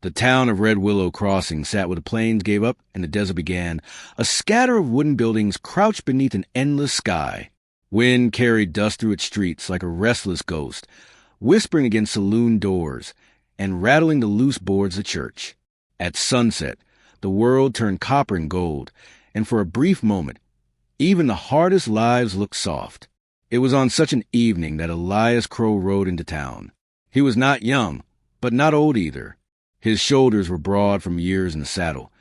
The town of Red Willow Crossing sat where the plains gave up and the desert began, a scatter of wooden buildings crouched beneath an endless sky. Wind carried dust through its streets like a restless ghost, whispering against saloon doors and rattling the loose boards of church. At sunset, the world turned copper and gold, and for a brief moment, even the hardest lives looked soft. It was on such an evening that Elias Crowe rode into town. He was not young, but not old either. His shoulders were broad from years in the saddle,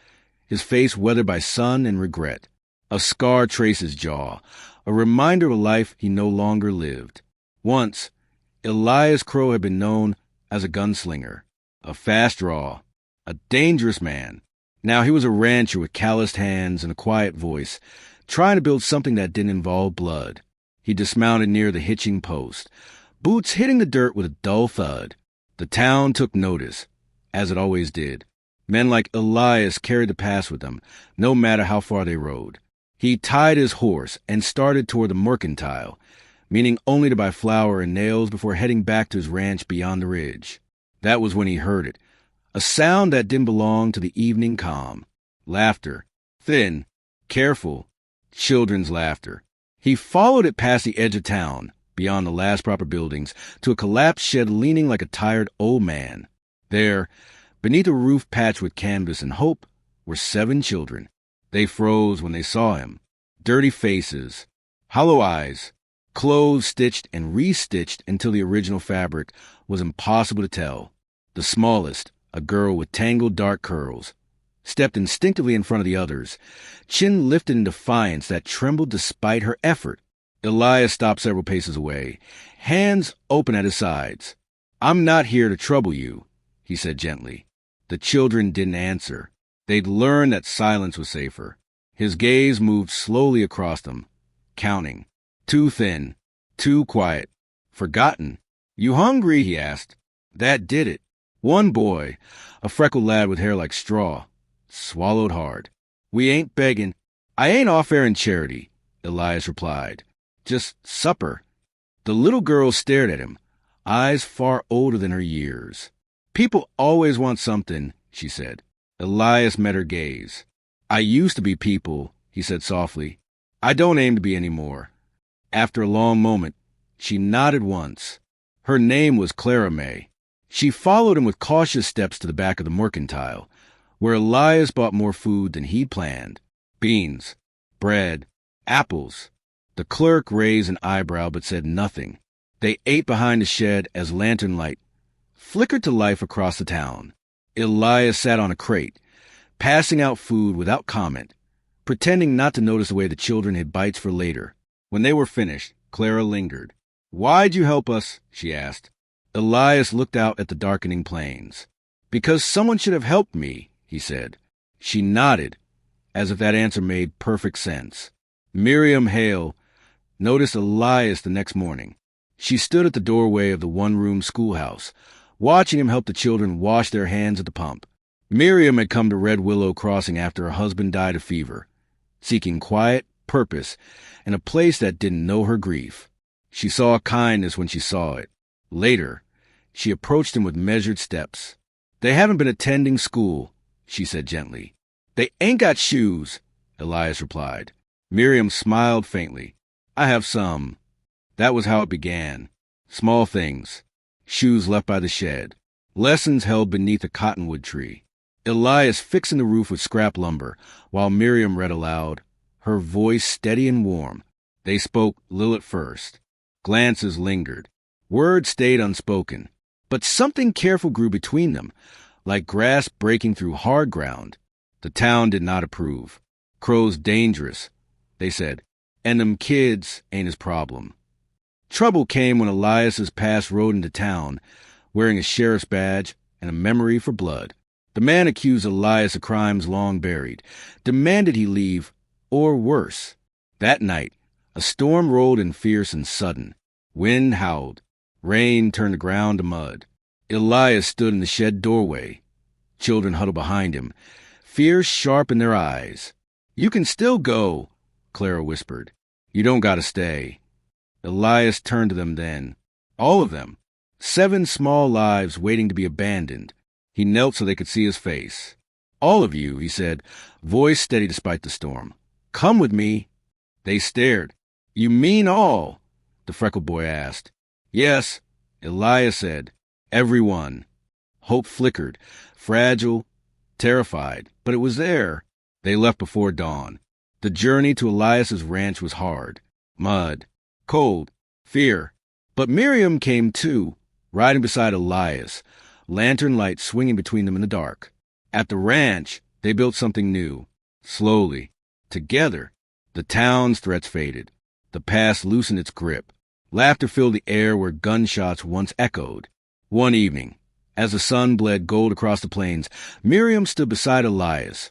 his face weathered by sun and regret. A scar traced his jaw, a reminder of a life he no longer lived. Once, Elias Crowe had been known as a gunslinger, a fast draw, a dangerous man. Now he was a rancher with calloused hands and a quiet voice, trying to build something that didn't involve blood. He dismounted near the hitching post, boots hitting the dirt with a dull thud. The town took notice, as it always did. Men like Elias carried the pass with them, no matter how far they rode. He tied his horse and started toward the mercantile, meaning only to buy flour and nails before heading back to his ranch beyond the ridge. That was when he heard it, a sound that didn't belong to the evening calm. Laughter, thin, careful, children's laughter. He followed it past the edge of town, beyond the last proper buildings, to a collapsed shed leaning like a tired old man. There, beneath a roof patched with canvas and hope, were 7 children. They froze when they saw him. Dirty faces, hollow eyes, clothes stitched and restitched until the original fabric was impossible to tell. The smallest, a girl with tangled dark curls, stepped instinctively in front of the others, chin lifted in defiance that trembled despite her effort. Elias stopped several paces away, hands open at his sides. "I'm not here to trouble you," he said gently. The children didn't answer. They'd learned that silence was safer. His gaze moved slowly across them, counting. Too thin, too quiet, forgotten. "You hungry?" he asked. That did it. One boy, a freckled lad with hair like straw, swallowed hard. "We ain't begging. I ain't offering charity," Elias replied. "Just supper." The little girl stared at him, eyes far older than her years. "People always want something," she said. Elias met her gaze. "I used to be people," he said softly. "I don't aim to be any more." After a long moment, she nodded once. Her name was Clara May. She followed him with cautious steps to the back of the mercantile, where Elias bought more food than he'd planned. Beans, bread, apples. The clerk raised an eyebrow but said nothing. They ate behind the shed as lantern light flickered to life across the town. Elias sat on a crate, passing out food without comment, pretending not to notice the way the children hid bites for later. When they were finished, Clara lingered. "Why'd you help us?" she asked. Elias looked out at the darkening plains. "Because someone should have helped me," he said. She nodded, as if that answer made perfect sense. Miriam Hale noticed Elias the next morning. She stood at the doorway of the one-room schoolhouse, watching him help the children wash their hands at the pump. Miriam had come to Red Willow Crossing after her husband died of fever, seeking quiet, purpose, and a place that didn't know her grief. She saw kindness when she saw it. Later, she approached him with measured steps. "They haven't been attending school," she said gently. "They ain't got shoes," Elias replied. Miriam smiled faintly. "I have some." That was how it began. Small things. Shoes left by the shed. Lessons held beneath a cottonwood tree. Elias fixing the roof with scrap lumber, while Miriam read aloud, her voice steady and warm. They spoke little at first. Glances lingered. Words stayed unspoken. But something careful grew between them, like grass breaking through hard ground. The town did not approve. "Crow's dangerous," they said, "and them kids ain't his problem." Trouble came when Elias's past rode into town, wearing a sheriff's badge and a memory for blood. The man accused Elias of crimes long buried, demanded he leave, or worse. That night, a storm rolled in fierce and sudden. Wind howled. Rain turned the ground to mud. Elias stood in the shed doorway. Children huddled behind him, fear sharp in their eyes. "You can still go," Clara whispered. "You don't gotta stay." Elias turned to them then. All of them. 7 small lives waiting to be abandoned. He knelt so they could see his face. "All of you," he said, voice steady despite the storm. "Come with me." They stared. "You mean all?" the freckled boy asked. "Yes," Elias said. "Everyone." Hope flickered, fragile, terrified, but it was there. They left before dawn. The journey to Elias's ranch was hard. Mud, cold, fear. But Miriam came too, riding beside Elias, lantern light swinging between them in the dark. At the ranch, they built something new. Slowly. Together. The town's threats faded. The past loosened its grip. Laughter filled the air where gunshots once echoed. One evening, as the sun bled gold across the plains, Miriam stood beside Elias,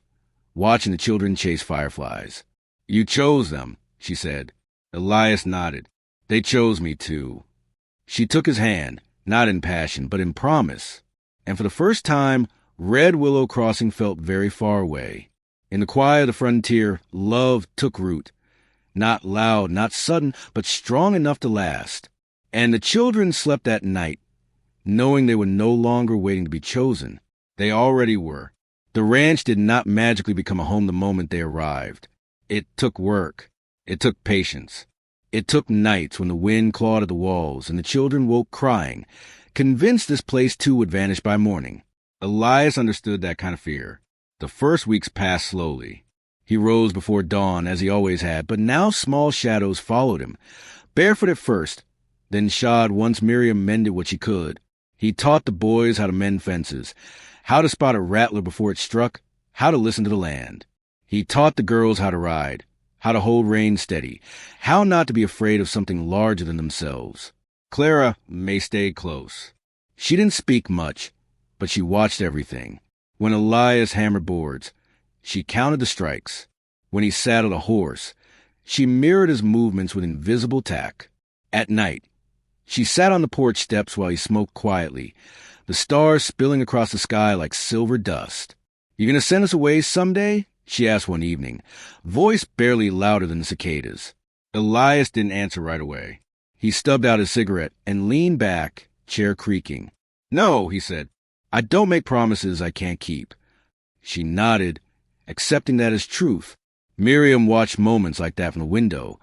watching the children chase fireflies. "You chose them," she said. Elias nodded. "They chose me too." She took his hand, not in passion, but in promise. And for the first time, Red Willow Crossing felt very far away. In the quiet of the frontier, love took root. Not loud, not sudden, but strong enough to last. And the children slept that night, knowing they were no longer waiting to be chosen. They already were. The ranch did not magically become a home the moment they arrived. It took work. It took patience. It took nights when the wind clawed at the walls and the children woke crying, convinced this place too would vanish by morning. Elias understood that kind of fear. The first weeks passed slowly. He rose before dawn, as he always had, but now small shadows followed him. Barefoot at first, then shod once Miriam mended what she could. He taught the boys how to mend fences, how to spot a rattler before it struck, how to listen to the land. He taught the girls how to ride, how to hold rein steady, how not to be afraid of something larger than themselves. Clara may stay close. She didn't speak much, but she watched everything. When Elias hammered boards, she counted the strikes. When he saddled a horse, she mirrored his movements with invisible tact. At night, she sat on the porch steps while he smoked quietly, the stars spilling across the sky like silver dust. "You gonna send us away someday?" she asked one evening, voice barely louder than the cicadas. Elias didn't answer right away. He stubbed out his cigarette and leaned back, chair creaking. "No," he said. "I don't make promises I can't keep." She nodded, accepting that as truth. Miriam watched moments like that from the window,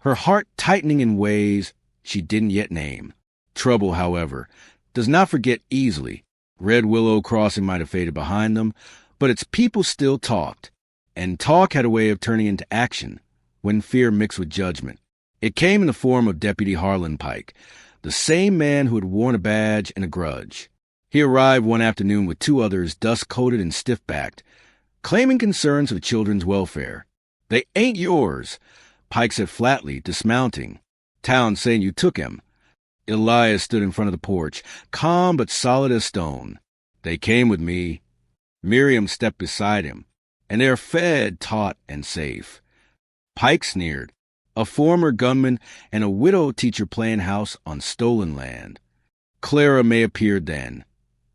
her heart tightening in ways she didn't yet name. Trouble, however, does not forget easily. Red Willow Crossing might have faded behind them, but its people still talked. And talk had a way of turning into action when fear mixed with judgment. It came in the form of Deputy Harlan Pike, the same man who had worn a badge and a grudge. He arrived one afternoon with two others, dust-coated and stiff-backed, claiming concerns for the children's welfare. "They ain't yours," Pike said flatly, dismounting. "Town saying you took him." Elias stood in front of the porch, calm but solid as stone. "They came with me." Miriam stepped beside him. "And they're fed, taught, and safe." Pike sneered. A former gunman and a widow teacher playing house on stolen land. Clara May appeared then,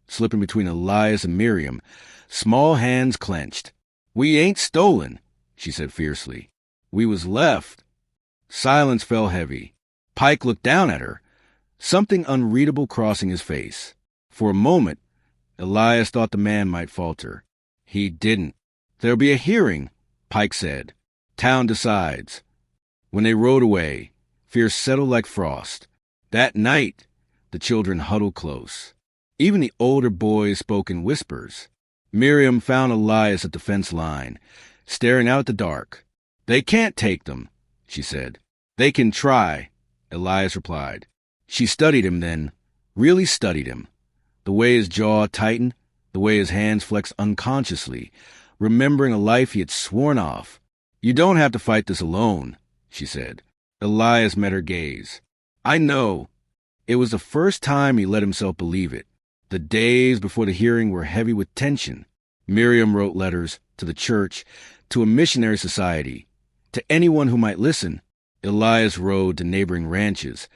slipping between Elias and Miriam, small hands clenched. "We ain't stolen," she said fiercely. "We was left." Silence fell heavy. Pike looked down at her, something unreadable crossing his face. For a moment, Elias thought the man might falter. He didn't. "There'll be a hearing," Pike said. "Town decides." When they rode away, fear settled like frost. That night, the children huddled close. Even the older boys spoke in whispers. Miriam found Elias at the fence line, staring out at the dark. "They can't take them," she said. "They can try," Elias replied. She studied him then, really studied him. The way his jaw tightened, the way his hands flexed unconsciously, remembering a life he had sworn off. "You don't have to fight this alone," she said. Elias met her gaze. "I know." It was the first time he let himself believe it. The days before the hearing were heavy with tension. Miriam wrote letters to the church, to a missionary society, to anyone who might listen. Elias rode to neighboring ranches,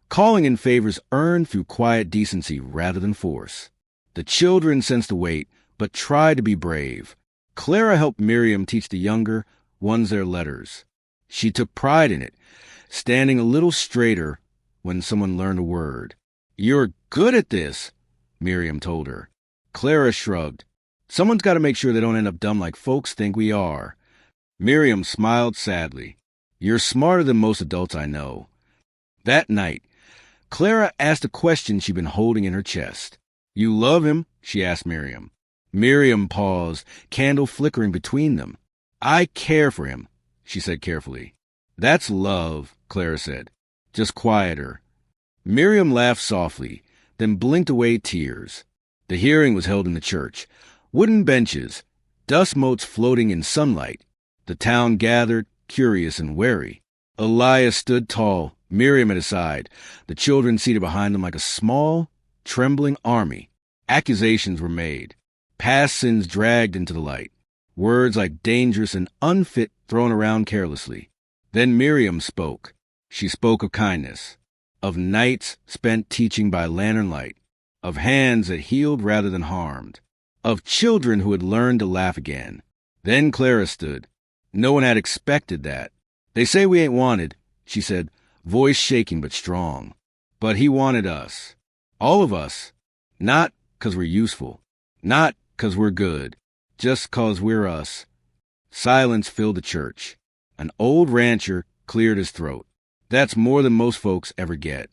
calling in favors earned through quiet decency rather than force. The children sensed the weight, but tried to be brave. Clara helped Miriam teach the younger ones their letters. She took pride in it, standing a little straighter when someone learned a word. "You're good at this," Miriam told her. Clara shrugged. Someone's got to make sure they don't end up dumb like folks think we are. Miriam smiled sadly. You're smarter than most adults I know. That night, Clara asked a question she'd been holding in her chest. You love him? She asked Miriam. Miriam paused, candle flickering between them. I care for him, she said carefully. That's love, Clara said, just quieter. Miriam laughed softly, then blinked away tears. The hearing was held in the church. Wooden benches, dust motes floating in sunlight. The town gathered, curious and wary. Elias stood tall, Miriam at his side, the children seated behind him like a small, trembling army. Accusations were made. Past sins dragged into the light. Words like dangerous and unfit thrown around carelessly. Then Miriam spoke. She spoke of kindness, of nights spent teaching by lantern light, of hands that healed rather than harmed, of children who had learned to laugh again. Then Clara stood. No one had expected that. They say we ain't wanted, she said, voice shaking but strong. But he wanted us. All of us. Not 'cause we're useful. Not 'cause we're good. Just 'cause we're us. Silence filled the church. An old rancher cleared his throat. That's more than most folks ever get.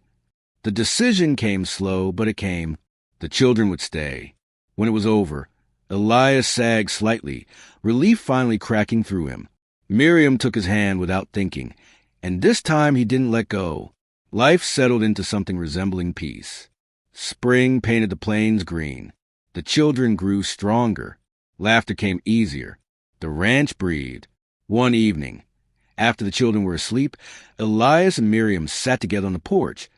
The decision came slow, but it came. The children would stay. When it was over, Elias sagged slightly, relief finally cracking through him. Miriam took his hand without thinking, and this time he didn't let go. Life settled into something resembling peace. Spring painted the plains green. The children grew stronger. Laughter came easier. The ranch breathed. One evening, after the children were asleep, Elias and Miriam sat together on the porch,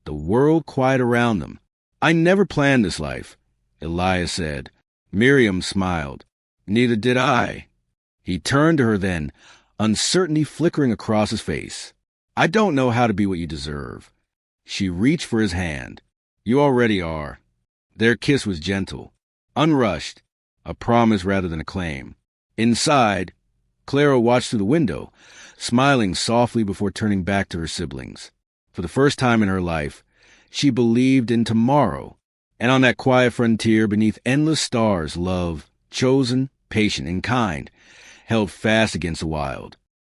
the world quiet around them. I never planned this life, Elias said. Miriam smiled. Neither did I. He turned to her then, uncertainty flickering across his face. I don't know how to be what you deserve. She reached for his hand. You already are. Their kiss was gentle, unrushed, a promise rather than a claim. Inside, Clara watched through the window, smiling softly before turning back to her siblings. For the first time in her life, she believed in tomorrow. And on that quiet frontier beneath endless stars, love, chosen, patient, and kind, held fast against the wild.